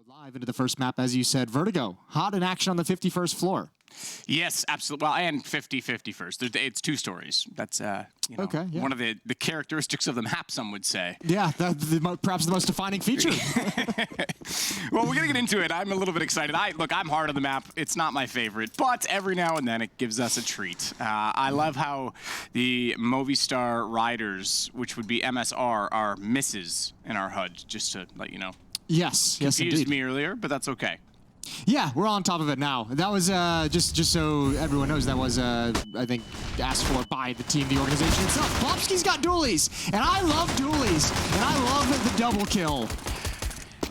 Live into the first map, as you said, Vertigo, hot in action on the 51st floor. Yes, absolutely. Well, and 50-50 first. It's two stories. That's okay, yeah. One of the characteristics of the map, some would say. Yeah, perhaps the most defining feature. Well, we're going to get into it. I'm a little bit excited. Look, I'm hard on the map. It's not my favorite, but every now and then it gives us a treat. I love how the Movistar riders, which would be MSR, are misses in our HUD, just to let you know. Yes, yes, indeed. Confused me earlier, but that's okay. Yeah, we're on top of it now. That was, just so everyone knows, that was, I think, asked for by the team, the organization itself. Plopski's got dualies, and I love dualies, and I love the double kill.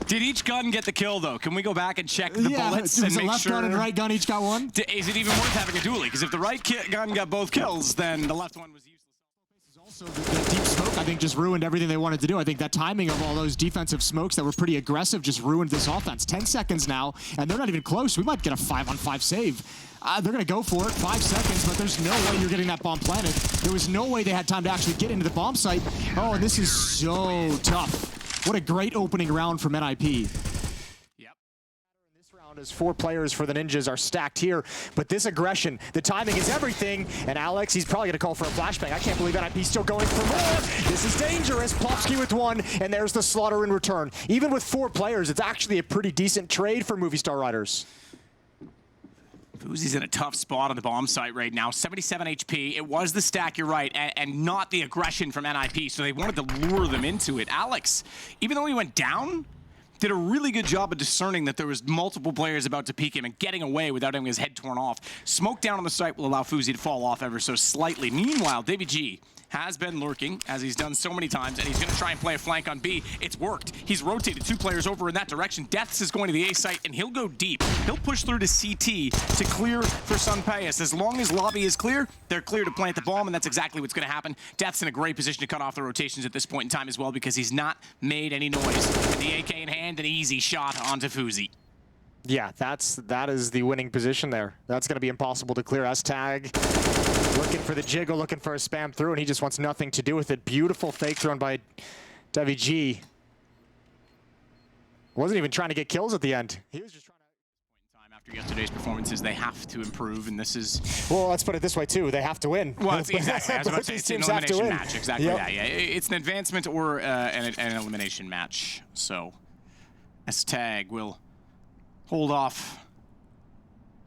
Did each gun get the kill, though? Can we go back and check the bullets and make sure? Left gun and right gun each got one? Is it even worth having a dually? Because if the right gun got both kills, then the left one was useless. Also, the deep smoke, I think, just ruined everything they wanted to do. I think that timing of all those defensive smokes that were pretty aggressive just ruined this offense. 10 seconds now, and they're not even close. We might get a 5-on-5 save. They're going to go for it, 5 seconds, but there's no way you're getting that bomb planted. There was no way they had time to actually get into the bomb site. Oh, and this is so tough. What a great opening round from NIP. As 4 players for the Ninjas are stacked here, but this aggression, the timing is everything, and Alex, he's probably going to call for a flashbang. I can't believe NIP's still going for more. This is dangerous. Plopski with 1, and there's the slaughter in return. Even with 4 players, it's actually a pretty decent trade for Movistar Riders. Fuzi's in a tough spot on the bomb site right now. 77 HP. It was the stack, you're right, and not the aggression from NIP, so they wanted to lure them into it. Alex, even though he went down, did a really good job of discerning that there was multiple players about to peek him and getting away without having his head torn off. Smoke down on the site will allow Fuzi to fall off ever so slightly. Meanwhile, Davey G has been lurking, as he's done so many times, and he's going to try and play a flank on B. It's worked. He's rotated 2 players over in that direction. Deaths is going to the A site, and he'll go deep. He'll push through to CT to clear for Sunpayas. As long as lobby is clear, they're clear to plant the bomb, and that's exactly what's going to happen. Death's in a great position to cut off the rotations at this point in time as well, because he's not made any noise. And the AK in hand, an easy shot onto Fuzi. Yeah, that is the winning position there. That's going to be impossible to clear. S-Tag looking for the jiggle, looking for a spam through, and he just wants nothing to do with it. Beautiful fake thrown by Davey G. Wasn't even trying to get kills at the end. He was just trying to... After yesterday's performances, they have to improve, and this is... Well, let's put it this way, too. They have to win. Well, it's exactly. I was about to say, it's an elimination match. Exactly, yep. Yeah. It's an advancement or an elimination match. So, S-Tag will hold off.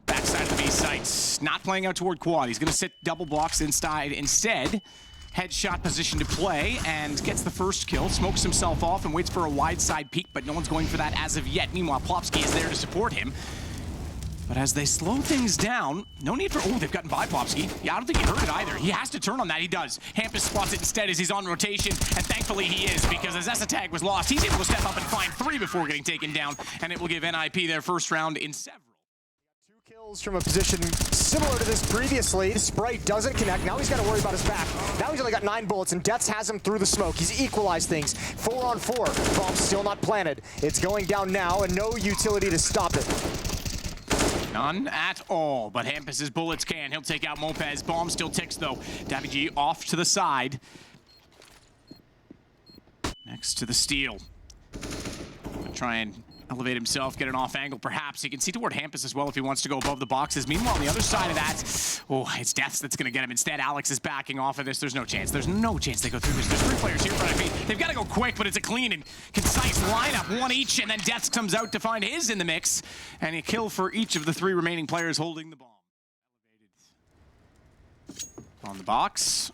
Backside of the B sites. Not playing out toward quad. He's going to sit double blocks inside instead. Headshot position to play and gets the first kill. Smokes himself off and waits for a wide side peek, but no one's going for that as of yet. Meanwhile, Plopski is there to support him. But as they slow things down, no need for... Oh, they've gotten by Plopski. Yeah, I don't think he heard it either. He has to turn on that. He does. Hampus spots it instead as he's on rotation, and thankfully he is, because as S-Tag was lost, he's able to step up and find 3 before getting taken down, and it will give NIP their first round in several. 2 kills from a position similar to this previously. Sprite doesn't connect. Now he's got to worry about his back. Now he's only got 9 bullets, and Deaths has him through the smoke. He's equalized things. 4 on 4. Bomb's still not planted. It's going down now, and no utility to stop it. None at all, but Hampus's bullets can. He'll take out Mopez. Bomb still ticks, though. Davey G off to the side. Next to the steal. Try and elevate himself, get an off angle, perhaps. He can see toward Hampus as well if he wants to go above the boxes. Meanwhile, on the other side of that, oh, it's Deaths that's going to get him. Instead, Alex is backing off of this. There's no chance. There's no chance they go through this. There's 3 players here in front of me. They've got to go quick, but it's a clean and concise lineup. 1 each, and then Deaths comes out to find his in the mix. And a kill for each of the 3 remaining players holding the bomb. On the box.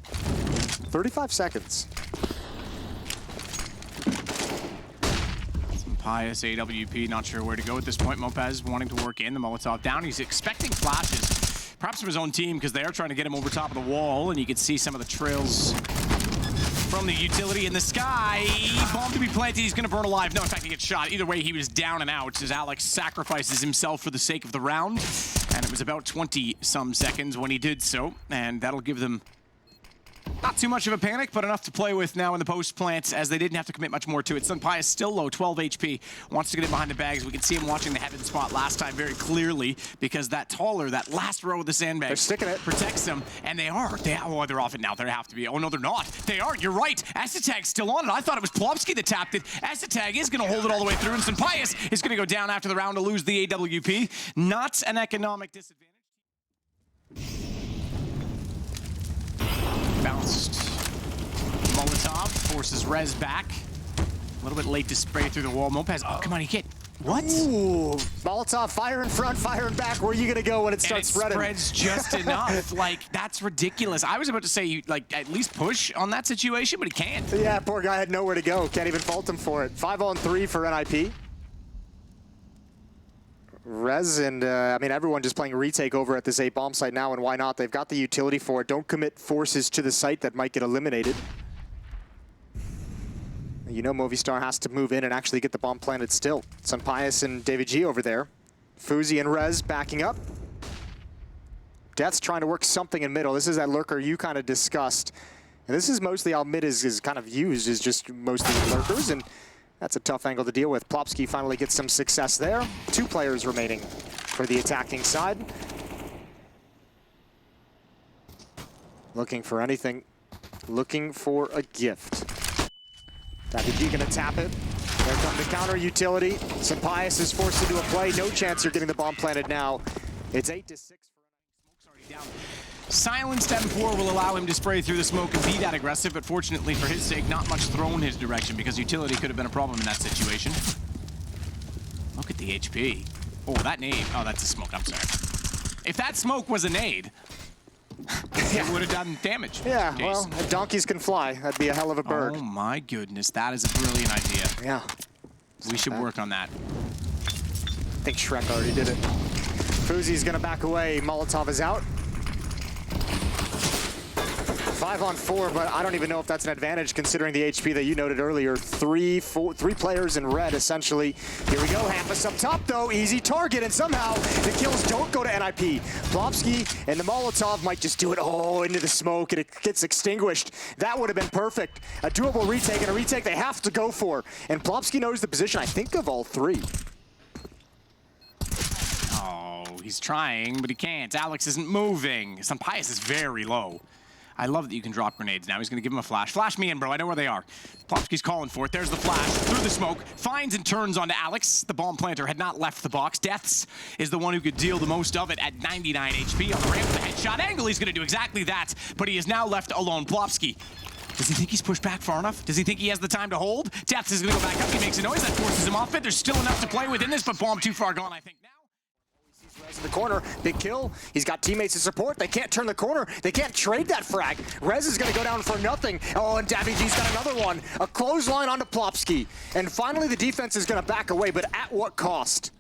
35 seconds. Pius, AWP, not sure where to go at this point. Mopez wanting to work in, the Molotov down. He's expecting flashes, perhaps from his own team, because they are trying to get him over top of the wall, and you can see some of the trails from the utility in the sky. Bomb to be planted, he's going to burn alive. No, in fact, he gets shot. Either way, he was down and out as Alex sacrifices himself for the sake of the round. And it was about 20-some seconds when he did so, and that'll give them Not too much of a panic, but enough to play with now in the post plant, as they didn't have to commit much more to it. Sunpai is still low, 12 HP. Wants to get in behind the bags. We can see him watching the heaven spot last time very clearly, because that taller, that last row of the sandbags, they're sticking it, protects them, and they are. Oh, they're off it now. They have to be. Oh no, they're not. They are. You're right. Essetag's still on it. I thought it was Plopsky that tapped it. Essetag is going to hold it all the way through, and Sunpai is going to go down after the round to lose the AWP. Not an economic disadvantage. Bounced. Molotov forces Rez back. A little bit late to spray through the wall. Mopez, oh, come on, he hit. What? Ooh, Molotov, fire in front, fire in back. Where are you going to go when it starts spreading? Spreads just enough. Like, that's ridiculous. I was about to say, like, at least push on that situation, but he can't. Yeah, poor guy had nowhere to go. Can't even fault him for it. 5-on-3 for NIP. Rez and, I mean, everyone just playing retake over at this A bomb site now, and why not? They've got the utility for it. Don't commit forces to the site that might get eliminated. You know Movistar has to move in and actually get the bomb planted still. Sunpai and David G over there. Fuzi and Rez backing up. Death's trying to work something in middle. This is that lurker you kind of discussed. And this is mostly how mid is kind of used, is just mostly lurkers, and that's a tough angle to deal with. Plopsky finally gets some success there. 2 players remaining for the attacking side. Looking for anything. Looking for a gift. David G gonna tap it. There comes the counter utility. Sunpai is forced into a play. No chance you're getting the bomb planted now. It's 8-6 for Smoke's already down. Silenced M4 will allow him to spray through the smoke and be that aggressive, but fortunately for his sake, not much thrown his direction, because utility could have been a problem in that situation. Look at the HP. Oh, that nade. Oh, that's a smoke. I'm sorry. If that smoke was a nade, it would have done damage. Yeah, Jason. well, if donkeys can fly, that'd be a hell of a bird. Oh my goodness, that is a brilliant idea. Yeah. We should work on that. I think Shrek already did it. Fuzi's gonna back away. Molotov is out. 5-on-4, but I don't even know if that's an advantage considering the HP that you noted earlier. Three players in red, essentially. Here we go, Hampus up top, though. Easy target, and somehow the kills don't go to NIP. Plopsky and the Molotov might just do it all into the smoke, and it gets extinguished. That would have been perfect. A doable retake, and a retake they have to go for. And Plopsky knows the position, I think, of all 3. Oh, he's trying, but he can't. Alex isn't moving. Sunpai is very low. I love that you can drop grenades now. He's going to give him a flash. Flash me in, bro. I know where they are. Plopsky's calling for it. There's the flash. Through the smoke. Finds and turns onto Alex. The bomb planter had not left the box. Deaths is the one who could deal the most of it at 99 HP on the ramp with the headshot angle. He's going to do exactly that, but he is now left alone. Plopsky. Does he think he's pushed back far enough? Does he think he has the time to hold? Deaths is going to go back up. He makes a noise. That forces him off it. There's still enough to play within this, but bomb too far gone, I think, now. Rez in the corner, big kill. He's got teammates to support. They can't turn the corner. They can't trade that frag. Rez is going to go down for nothing. Oh, and Davy G's got another one. A clothesline onto Plopsky. And finally, the defense is going to back away, but at what cost?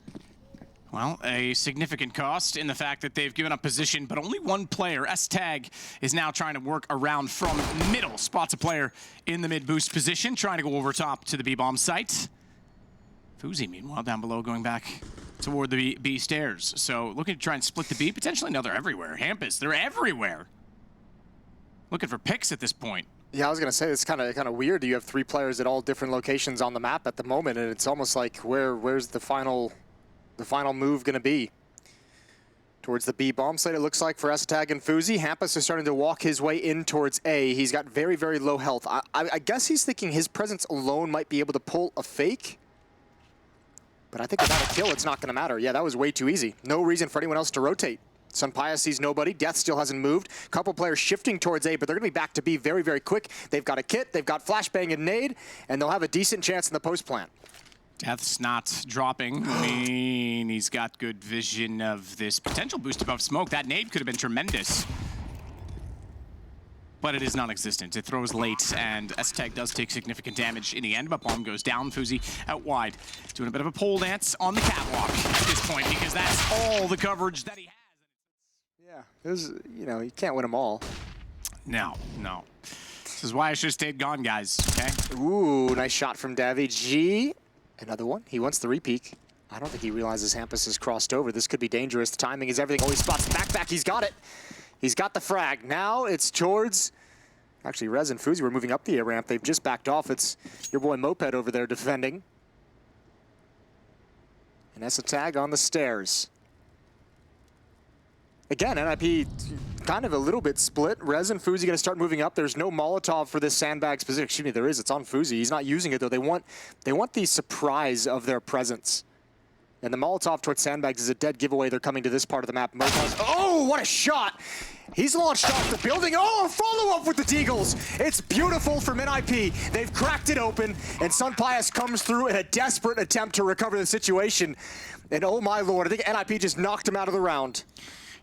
Well, a significant cost in the fact that they've given up position, but only one player, S-Tag, is now trying to work around from middle. Spots a player in the mid-boost position, trying to go over top to the B-bomb site. Fuzi, meanwhile, down below, going back toward the B stairs. So looking to try and split the B. Potentially, no, they're everywhere. Hampus, they're everywhere. Looking for picks at this point. Yeah, I was going to say, it's kind of weird. You have 3 players at all different locations on the map at the moment, and it's almost like where's the final move going to be? Towards the B bomb site, it looks like, for S-Tag and Fuzi. Hampus is starting to walk his way in towards A. He's got very, very low health. I guess he's thinking his presence alone might be able to pull a fake. But I think without a kill, it's not going to matter. Yeah, that was way too easy. No reason for anyone else to rotate. Sunpai sees nobody. Death still hasn't moved. Couple players shifting towards A, but they're going to be back to B very, very quick. They've got a kit, they've got flashbang and nade, and they'll have a decent chance in the post plant. Death's not dropping. I mean, he's got good vision of this potential boost above smoke. That nade could have been tremendous. But it is non-existent. It throws late, and S-Tag does take significant damage in the end, but bomb goes down. Fuzi out wide, doing a bit of a pole dance on the catwalk at this point, because that's all the coverage that he has. Yeah, there's, you know, you can't win them all. No. This is why I should have stayed gone, guys, okay? Ooh, nice shot from Davy G. Another one. He wants the repeak. I don't think he realizes Hampus has crossed over. This could be dangerous. The timing is everything. Oh, he spots the backpack. He's got it. He's got the frag. Now it's towards Actually, Rez and Fuzi were moving up the A ramp. They've just backed off. It's your boy Moped over there defending. And that's a tag on the stairs. Again, NIP kind of a little bit split. Rez and Fuzi going to start moving up. There's no Molotov for this sandbags position. Excuse me, there is. It's on Fuzi. He's not using it, though. They want the surprise of their presence. And the Molotov towards sandbags is a dead giveaway. They're coming to this part of the map. Mopaz, oh, what a shot! He's launched off the building. Oh, follow-up with the Deagles. It's beautiful from NIP. They've cracked it open, and Sunpius comes through in a desperate attempt to recover the situation. And oh my lord, I think NIP just knocked him out of the round.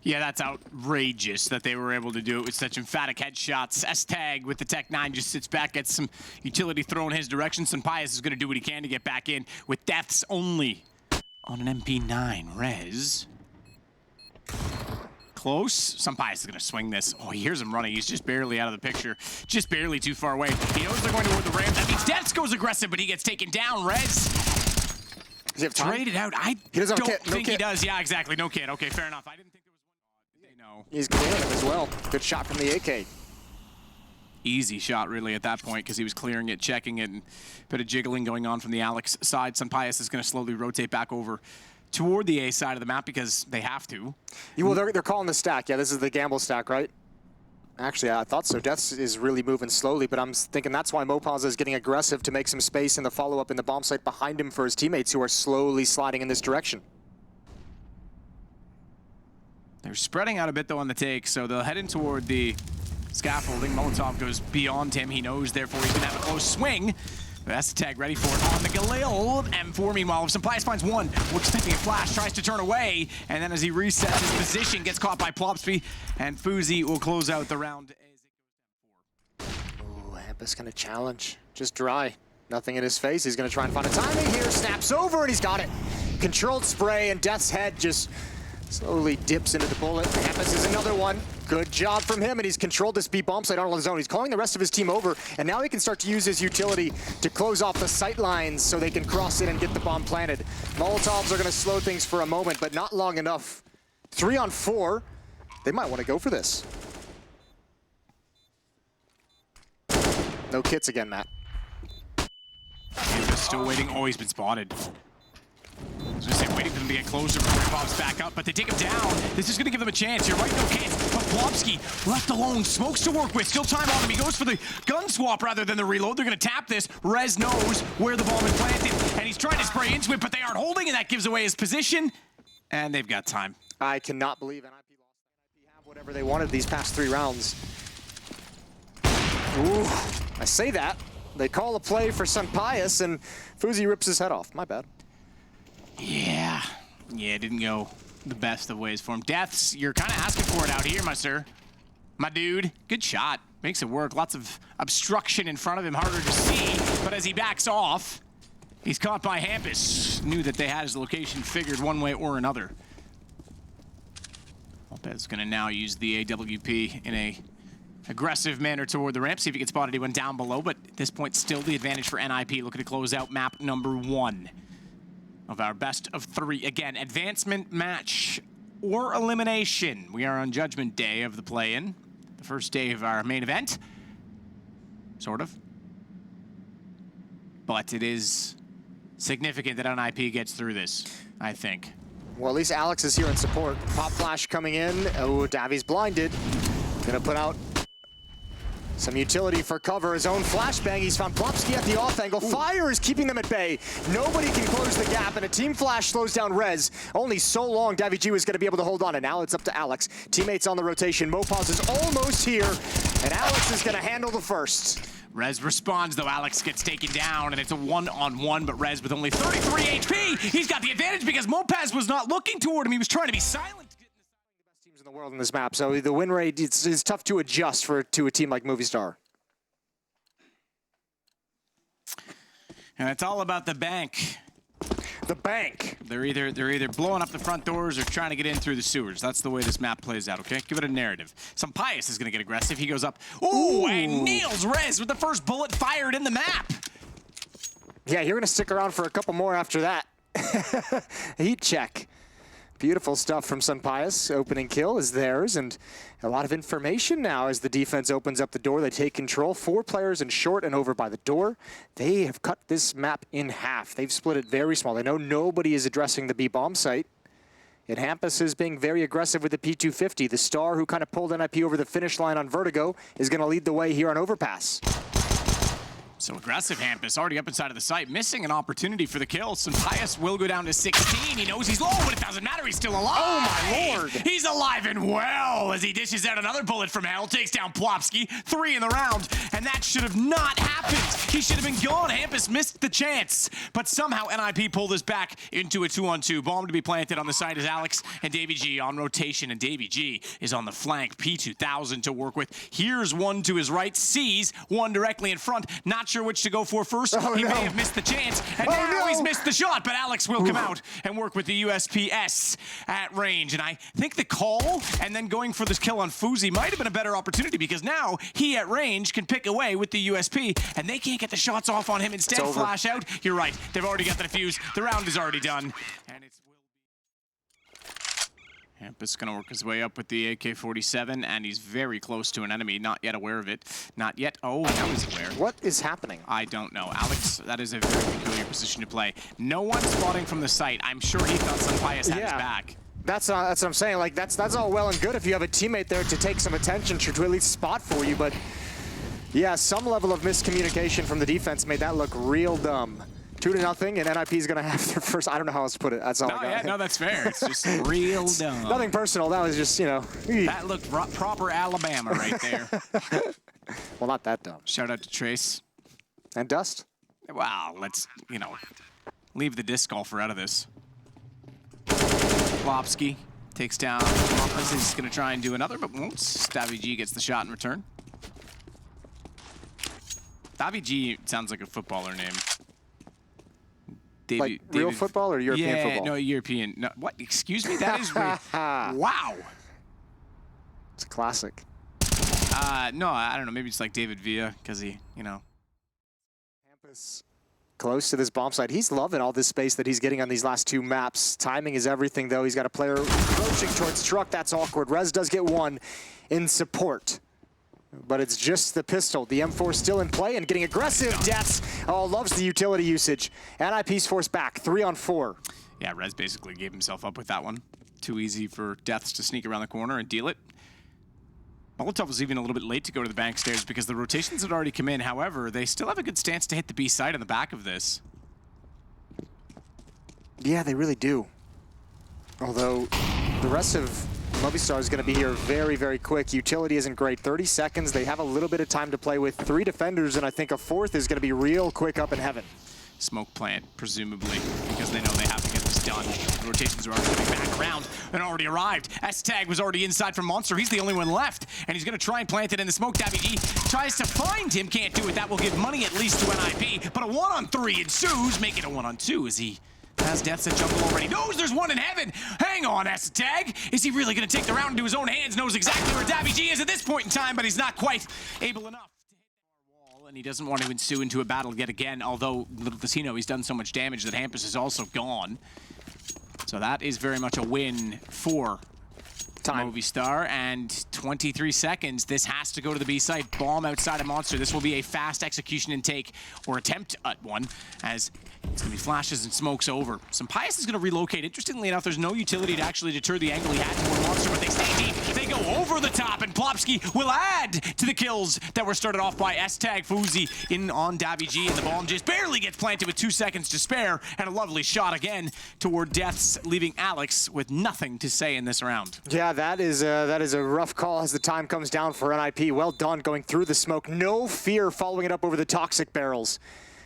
Yeah, that's outrageous that they were able to do it with such emphatic headshots. S-Tag with the Tech-9 just sits back, gets some utility thrown his direction. Sunpius is going to do what he can to get back in with deaths only on an MP9. Rez. Close. Sunpius is going to swing this. Oh, he hears him running. He's just barely out of the picture. Just barely too far away. He knows they're going toward the ramp. That means Deaths goes aggressive, but he gets taken down. Rez. Does he have time? Traded out. I he doesn't don't have a kit. No think kit. he does. Yeah, exactly. No kid. Okay, fair enough. I didn't think there was one. No. He's clearing him as well. Good shot from the AK. Easy shot, really, at that point, because he was clearing it, checking it, and a bit of jiggling going on from the Alex side. Sunpius is going to slowly rotate back over toward the A side of the map because they have to. Yeah, well, they're calling the stack. Yeah, this is the gamble stack, right? Actually, I thought so. Deaths is really moving slowly, but I'm thinking that's why Mopaz is getting aggressive to make some space in the follow-up in the bomb site behind him for his teammates who are slowly sliding in this direction. They're spreading out a bit, though, on the take, so they'll head in toward the scaffolding. Molotov goes beyond him. He knows, therefore, he's going to have a close swing. That's the tag ready for it on the Galil. M4, meanwhile, if Sunpius finds one, looks expecting a flash, tries to turn away, and then as he resets his position, gets caught by Plopsby, and Fuzi will close out the round. Ooh, Hampus gonna challenge. Just dry. Nothing in his face. He's gonna try and find a timing here. Snaps over, and he's got it. Controlled spray, and Death's head just slowly dips into the bullet. Hampus is another one. Good job from him, and he's controlled this B bomb site on his own. He's calling the rest of his team over, and now he can start to use his utility to close off the sight lines so they can cross it and get the bomb planted. Molotovs are gonna slow things for a moment, but not long enough. 3 on 4. They might want to go for this. No kits again, Matt. He's just still waiting. Oh, he's been spotted. I was gonna say, waiting for them to get closer before he pops back up, but they take him down. This is gonna give them a chance. You're right, no chance. But Plopsky left alone, smokes to work with, still time on him. He goes for the gun swap rather than the reload. They're gonna tap this. Rez knows where the bomb is planted, and he's trying to spray into it, but they aren't holding, and that gives away his position. And they've got time. I cannot believe NIP lost. NIP have whatever they wanted these past 3 rounds. Ooh, I say that. They call a play for Sunpius, and Fuzi rips his head off. My bad. Yeah, it didn't go the best of ways for him. Deaths, you're kind of asking for it out here, my sir. My dude, good shot. Makes it work. Lots of obstruction in front of him, harder to see. But as he backs off, he's caught by Hampus. Knew that they had his location figured one way or another. Lopez going to now use the AWP in a aggressive manner toward the ramp. See if he gets spotted. He went down below, but at this point, still the advantage for NIP. Looking to close out map number 1. Of our best of 3. Again, advancement match or elimination. We are on Judgment Day of the play-in. The first day of our main event. Sort of. But it is significant that NIP gets through this, I think. Well, at least Alex is here in support. Pop flash coming in. Oh, Davi's blinded. Gonna put out some utility for cover. His own flashbang. He's found Plopsky at the off angle. Ooh. Fire is keeping them at bay. Nobody can close the gap, and a team flash slows down Rez. Only so long Davy G was going to be able to hold on, and now it's up to Alex. Teammates on the rotation. Mopaz is almost here, and Alex is going to handle the first. Rez responds, though. Alex gets taken down, and it's a 1-on-1, but Rez with only 33 HP. He's got the advantage because Mopaz was not looking toward him. He was trying to be silent. In the world in this map, so the win rate is tough to adjust to a team like Movistar. And it's all about the bank. The bank. They're either blowing up the front doors or trying to get in through the sewers. That's the way this map plays out, okay? Give it a narrative. Sunpius is going to get aggressive. He goes up. Ooh, and nails Rez with the first bullet fired in the map. Yeah, you're going to stick around for a couple more after that. Heat check. Beautiful stuff from Sunpius. Opening kill is theirs, and a lot of information now as the defense opens up the door. They take control. 4 players in short and over by the door. They have cut this map in half. They've split it very small. They know nobody is addressing the B bomb site. And Hampus is being very aggressive with the P250. The star who kind of pulled NIP over the finish line on Vertigo is going to lead the way here on Overpass. So aggressive Hampus, already up inside of the site, missing an opportunity for the kill. Sunpius will go down to 16. He knows he's low, but it doesn't matter. He's still alive. Oh my lord! He's alive and well as he dishes out another bullet from hell, takes down Plopsky. 3 in the round, and that should have not happened. He should have been gone. Hampus missed the chance, but somehow NIP pulled us back into a 2-on-2. Bomb to be planted on the side is Alex and Davy G on rotation, and Davy G is on the flank. P2000 to work with. Here's one to his right, sees one directly in front. Not sure which to go for first. He may have missed the chance, and now he's missed the shot, but Alex will come out and work with the USPS at range. And I think the call and then going for this kill on Fuzi might have been a better opportunity, because now he at range can pick away with the USP, and they can't get the shots off on him. Instead, flash out. You're right. They've already got the defuse. The round is already done. And it's Hampus gonna work his way up with the AK-47, and he's very close to an enemy, not yet aware of it. Not yet. Oh, now he's aware. What is happening? I don't know. Alex, that is a very peculiar position to play. No one spotting from the site. I'm sure he thought Sunpius had his back. That's what I'm saying. Like, that's all well and good if you have a teammate there to take some attention, to at least spot for you, but yeah, some level of miscommunication from the defense made that look real dumb. 2-0, and NIP is going to have their first. I don't know how else to put it. That's all I got. Yeah, no, that's fair. It's just real dumb. Nothing personal. That was just, you know. That looked proper Alabama right there. Well, not that dumb. Shout out to Trace. And Dust. Wow, let's, you know, leave the disc golfer out of this. Plopsky takes down Mompus. He's going to try and do another, but won't. Stabby G gets the shot in return. Stabby G sounds like a footballer name. Like real football or European football? No, European. No, what? Excuse me? That is wow. It's a classic. No, I don't know. Maybe it's like David Villa, because he, you know. Hampus close to this bomb site. He's loving all this space that he's getting on these last 2 maps. Timing is everything, though. He's got a player approaching towards truck. That's awkward. Rez does get one in support. But it's just the pistol. The M4 still in play and getting aggressive. Deaths. Oh, loves the utility usage. NIP's forced back. 3-on-4. Yeah, Rez basically gave himself up with that one. Too easy for Deaths to sneak around the corner and deal it. Molotov was even a little bit late to go to the bank stairs because the rotations had already come in. However, they still have a good stance to hit the B side on the back of this. Yeah, they really do. Although the rest of Movistar is going to be here very, very quick. Utility isn't great. 30 seconds. They have a little bit of time to play with 3 defenders, and I think a 4th is going to be real quick up in heaven. Smoke plant, presumably, because they know they have to get this done. The rotations are already coming back around and already arrived. S-Tag was already inside from Monster. He's the only one left, and he's going to try and plant it in the smoke. Davy G tries to find him, can't do it. That will give money at least to NIP, but a 1-on-3 ensues, make it a 1-on-2 as he has Deaths at jungle already. Knows there's one in heaven. Hang on, S-Tag. Is he really going to take the round into his own hands? Knows exactly where Davy G is at this point in time, but he's not quite able enough to hit our wall, and he doesn't want to ensue into a battle yet again, although little does he know he's done so much damage that Hampus is also gone. So that is very much a win for Movistar, and 23 seconds. This has to go to the B site. Bomb outside of Monster. This will be a fast execution and take, or attempt at one, as it's going to be flashes and smokes over. Sunpius is going to relocate. Interestingly enough, there's no utility to actually deter the angle he had toward Monster, but they stay deep. They go over the top, and Plopsky will add to the kills that were started off by S-Tag. Fuzi in on Davy G, and the bomb just barely gets planted with 2 seconds to spare, and a lovely shot again toward Deaths, leaving Alex with nothing to say in this round. Yeah, that is a rough call as the time comes down for NIP. Well done going through the smoke. No fear following it up over the toxic barrels.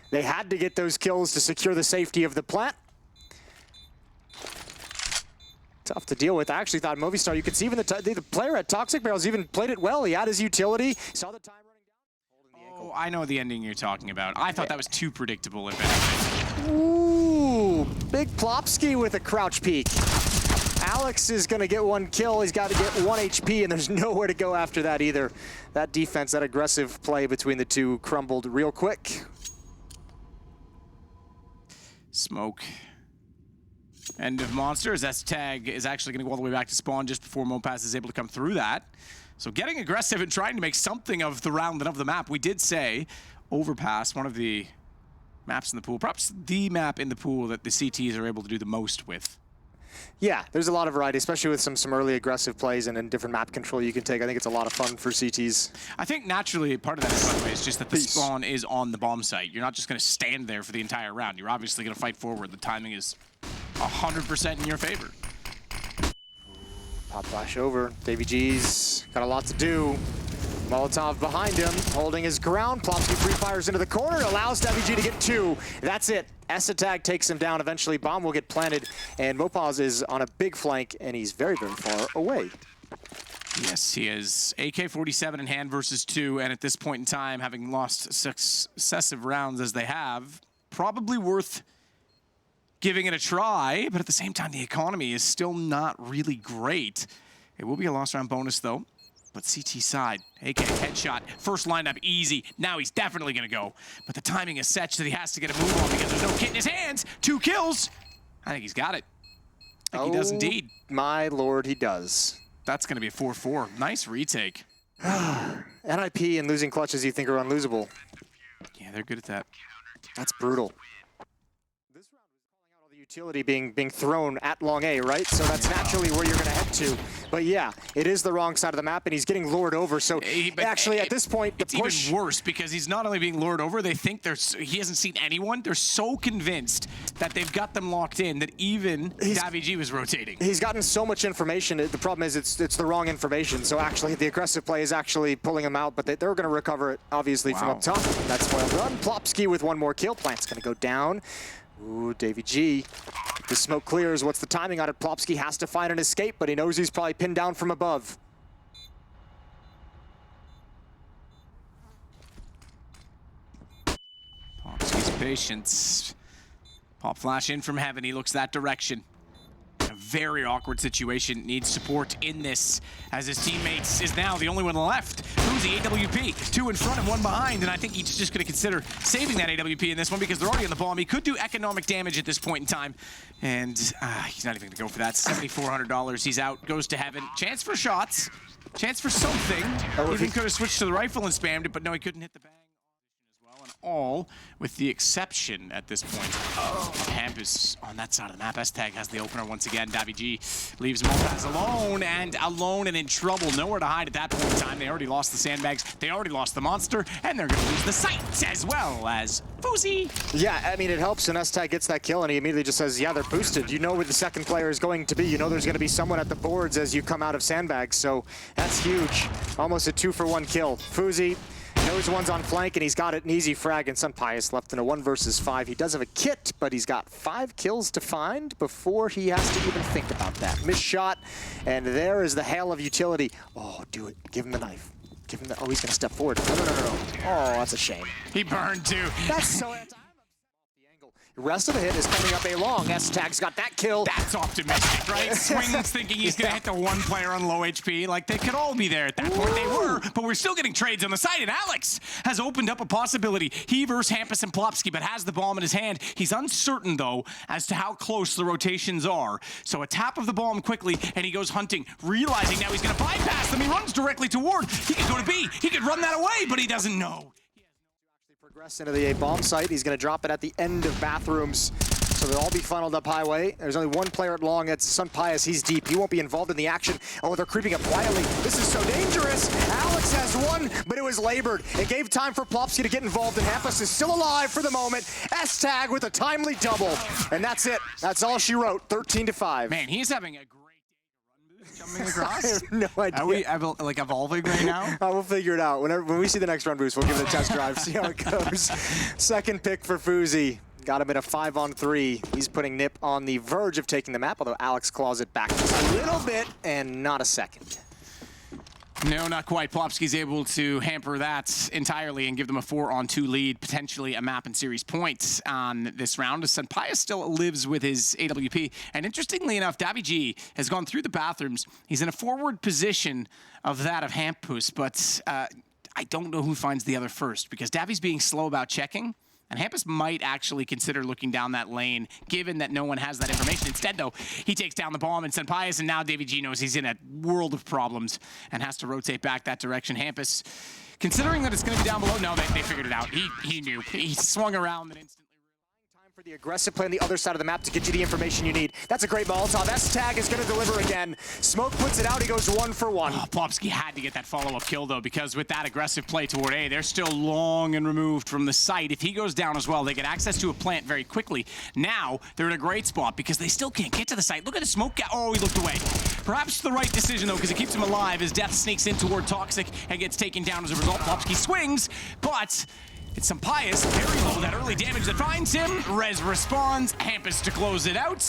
They had to get those kills to secure the safety of the plant. Tough to deal with. I actually thought Movistar, you could see even the player at Toxic Barrels even played it well. He had his utility, saw the time running down. Oh, I know the ending you're talking about. I thought that was too predictable, if anything. Ooh, big Plopsky with a crouch peek. Alex is going to get 1 kill. He's got to get 1 HP, and there's nowhere to go after that either. That defense, that aggressive play between the two crumbled real quick. Smoke End of Monsters. S-Tag is actually going to go all the way back to spawn just before Mopaz is able to come through that. So getting aggressive and trying to make something of the round and of the map. We did say Overpass, one of the maps in the pool, perhaps the map in the pool that the CTs are able to do the most with. Yeah, there's a lot of variety, especially with some early aggressive plays and different map control you can take. I think it's a lot of fun for CTs. I think naturally part of that, by the way, is just that the spawn is on the bomb site. You're not just going to stand there for the entire round. You're obviously going to fight forward. The timing is 100% in your favor. Pop flash over. Davey G's got a lot to do. Molotov behind him, holding his ground. Plopsky free fires into the corner, allows WG to get 2. That's it. S-Tag takes him down. Eventually, bomb will get planted, and Mopaz is on a big flank, and he's very, very far away. Yes, he is AK-47 in hand versus 2, and at this point in time, having lost successive rounds as they have, probably worth giving it a try, but at the same time, the economy is still not really great. It will be a lost round bonus, though. But CT side, AK headshot, first lineup easy. Now he's definitely gonna go. But the timing is such that he has to get a move on because there's no kit in his hands. 2 kills. I think he's got it. I think he does indeed. My lord, he does. That's gonna be a 4-4. Nice retake. NIP and losing clutches you think are unlosable. Yeah, they're good at that. That's brutal. This round was calling out all the utility being thrown at long A, right? So that's naturally where you're going to head to. But yeah, it is the wrong side of the map, and he's getting lured over. So actually, at this point, the push... It's even worse because he's not only being lured over, they think he hasn't seen anyone. They're so convinced that they've got them locked in that even Davy G was rotating. He's gotten so much information. The problem is it's the wrong information. So actually, the aggressive play is actually pulling him out, but they're going to recover it, obviously, from up top. That's well done. Plopsky with 1 more kill. Plant's going to go down. Ooh, Davy G. If the smoke clears, what's the timing on it? Plopsky has to find an escape, but he knows he's probably pinned down from above. Plopsky's patience. Pop flash in from heaven. He looks that direction. A very awkward situation. Needs support in this as his teammates is now the only one left. Who's the AWP? 2 in front and 1 behind, and I think he's just going to consider saving that AWP in this one because they're already on the bomb. He could do economic damage at this point in time, and he's not even going to go for that. $7,400. He's out. Goes to heaven. Chance for shots. Chance for something. Even could have switched to the rifle and spammed it, but no, he couldn't hit the bang. All with the exception at this point of Hemp is on that side of the map. S-Tag has the opener once again. Davy G leaves Mopaz alone and in trouble. Nowhere to hide at that point in time. They already lost the sandbags. They already lost the monster, and they're going to lose the sights as well as Foozy. Yeah, I mean, it helps when S-Tag gets that kill, and he immediately just says, yeah, they're boosted. You know where the second player is going to be. You know there's going to be someone at the boards as you come out of sandbags, so that's huge. Almost a 2-for-1 kill. Foozy knows one's on flank, and he's got it an easy frag, and Sunpius left in a 1 versus 5. He does have a kit, but he's got 5 kills to find before he has to even think about that. Missed shot, and there is the hail of utility. Oh, do it. Give him the knife. Give him the... Oh, he's going to step forward. No. Oh, that's a shame. He burned too. That's so anti... The rest of the hit is coming up A long. S-Tag's got that kill. That's optimistic, right? Swing's thinking he's going to hit the 1 player on low HP. Like, they could all be there at that point. They were, but we're still getting trades on the side, and Alex has opened up a possibility. He versus Hampus and Plopsky, but has the bomb in his hand. He's uncertain, though, as to how close the rotations are. So a tap of the bomb quickly, and he goes hunting, realizing now he's going to bypass them. He runs directly toward. He could go to B. He could run that away, but he doesn't know. Progress into the A bomb site. He's going to drop it at the end of bathrooms, so they'll all be funneled up highway. There's only 1 player at long. That's Sunpius. He's deep. He won't be involved in the action. Oh, they're creeping up quietly. This is so dangerous. Alex has 1, but it was labored. It gave time for Plopsky to get involved, and Hampus is still alive for the moment. S-Tag with a timely double, and that's it. That's all she wrote. 13-5. Man, he's having a great coming across. I have no idea. Are we like evolving right now? We'll figure it out. When we see the next run boost, we'll give it a test drive, see how it goes. Second pick for Foozy. Got him at a 5-on-3. He's putting Nip on the verge of taking the map, although Alex claws it back just a little bit and not a second. No, not quite. Plopsky's able to hamper that entirely and give them a 4-on-2 lead, potentially a map and series points on this round. Sunpius still lives with his AWP. And interestingly enough, Davy G has gone through the bathrooms. He's in a forward position of that of Hampus, but I don't know who finds the other first because Davy's being slow about checking. And Hampus might actually consider looking down that lane, given that no one has that information. Instead, though, he takes down the bomb and Senpaius, and now Davey G knows he's in a world of problems and has to rotate back that direction. Hampus, considering that it's going to be down below, no, they figured it out. He knew. He swung around and instantly. For the aggressive play on the other side of the map to get you the information you need. That's a great Molotov. S-Tag is going to deliver again. Smoke puts it out. He goes 1 for 1. Oh, Popsky had to get that follow-up kill, though, because with that aggressive play toward A, they're still long and removed from the site. If he goes down as well, they get access to a plant very quickly. Now, they're in a great spot because they still can't get to the site. Look at the smoke. Oh, he looked away. Perhaps the right decision, though, because it keeps him alive as Death sneaks in toward Toxic and gets taken down as a result. Popsky swings, but it's Senpaius, very low, that early damage that finds him. Rez responds, Hampus to close it out.